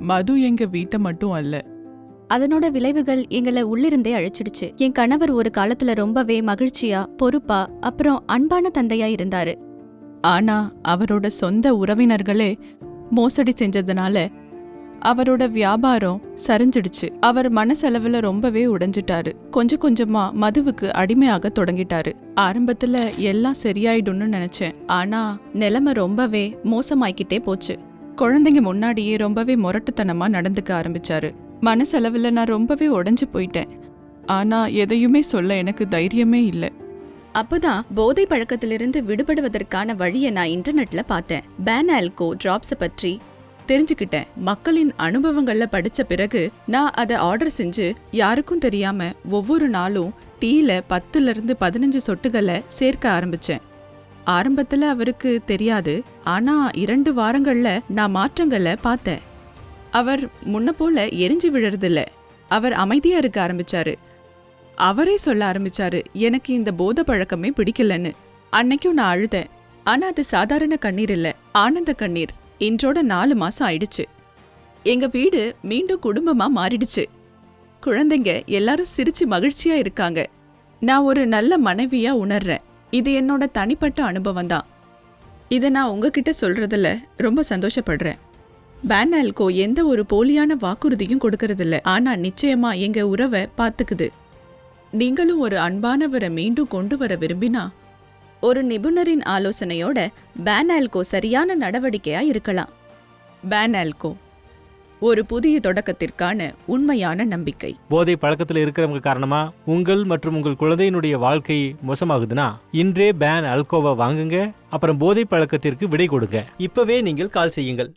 மது எங்க வீட்டை மட்டும் அல்ல, அதனோட விளைவுகள் எங்களை உள்ளிருந்தே அழைச்சிடுச்சு. என் கணவர் ஒரு காலத்துல ரொம்பவே மகிழ்ச்சியா, பொறுப்பா, அப்புறம் அன்பான தந்தையா இருந்தாரு. ஆனா அவரோட சொந்த உறவினர்களே மோசடி செஞ்சதுனால அவரோட வியாபாரம் சரிஞ்சிடுச்சு. அவர் மனசெலவுல ரொம்பவே உடைஞ்சிட்டாரு. கொஞ்சம் கொஞ்சமா மதுவுக்கு அடிமையாக தொடங்கிட்டாரு. ஆரம்பத்துல எல்லாம் சரியாயிடும்னு நினைச்சேன். ஆனா நிலைமை ரொம்பவே மோசமாய்க்கிட்டே போச்சு. குழந்தைங்க முன்னாடியே ரொம்பவே முரட்டுத்தனமா நடந்துக்க ஆரம்பிச்சாரு. மனசெலவுல நான் ரொம்பவே உடைஞ்சு போயிட்டேன். ஆனா எதையுமே சொல்ல எனக்கு தைரியமே இல்லை. அப்பதான் போதை பழக்கத்திலிருந்து விடுபடுவதற்கான வழியை நான் இன்டர்நெட்ல பார்த்தேன். பேன் ஆல்கோ டிராப்ஸை பற்றி தெரிஞ்சுக்கிட்டேன். மக்களின் அனுபவங்கள்ல படிச்ச பிறகு நான் அதை ஆர்டர் செஞ்சு யாருக்கும் தெரியாம ஒவ்வொரு நாளும் டீல 10 to 15 சொட்டுகளை சேர்க்க ஆரம்பிச்சேன். ஆரம்பத்துல அவருக்கு தெரியாது. ஆனா 2 வாரங்கள்ல நான் மாற்றங்களை பார்த்தேன். அவர் முன்ன போல எரிஞ்சு விழறதில்ல. அவர் அமைதியா இருக்க ஆரம்பிச்சாரு. அவரே சொல்ல ஆரம்பிச்சாரு, எனக்கு இந்த போதை பழக்கமே பிடிக்கலன்னு. அன்னைக்கும் நான் அழுதேன். ஆனா அது சாதாரண கண்ணீர் இல்ல, ஆனந்த கண்ணீர். இன்றோட 4 மாசம் ஆயிடுச்சு. எங்க வீடு மீண்டும் குடும்பமா மாறிடுச்சு. குழந்தைங்க எல்லாரும் சிரிச்சு மகிழ்ச்சியா இருக்காங்க. நான் ஒரு நல்ல மனைவியா உணர்றேன். இது என்னோட தனிப்பட்ட அனுபவம் தான். இதை நான் உங்ககிட்ட சொல்றதுல ரொம்ப சந்தோஷப்படுறேன். பேன் ஆல்கோ எந்த ஒரு போலியான வாக்குறுதியும் கொடுக்கறதில்ல. ஆனா நிச்சயமா எங்க உறவை பாத்துக்குது. நீங்களும் ஒரு அன்பானவரை மீண்டும் கொண்டு வர விரும்பினா ஒரு நிபுணரின் ஆலோசனையோட பேன் ஆல்கோ சரியான நடவடிக்கையா இருக்கலாம். பேன் ஆல்கோ ஒரு புதிய தொடக்கத்திற்கான உண்மையான நம்பிக்கை. போதை பழக்கத்தில் இருக்கிறவங்க காரணமா உங்கள் மற்றும் உங்கள் குழந்தையினுடைய வாழ்க்கை மோசமாகுதுன்னா இன்றே பேன் ஆல்கோவை வாங்குங்க. அப்புறம் போதை பழக்கத்திற்கு விடை கொடுங்க. இப்பவே நீங்கள் கால் செய்யுங்கள்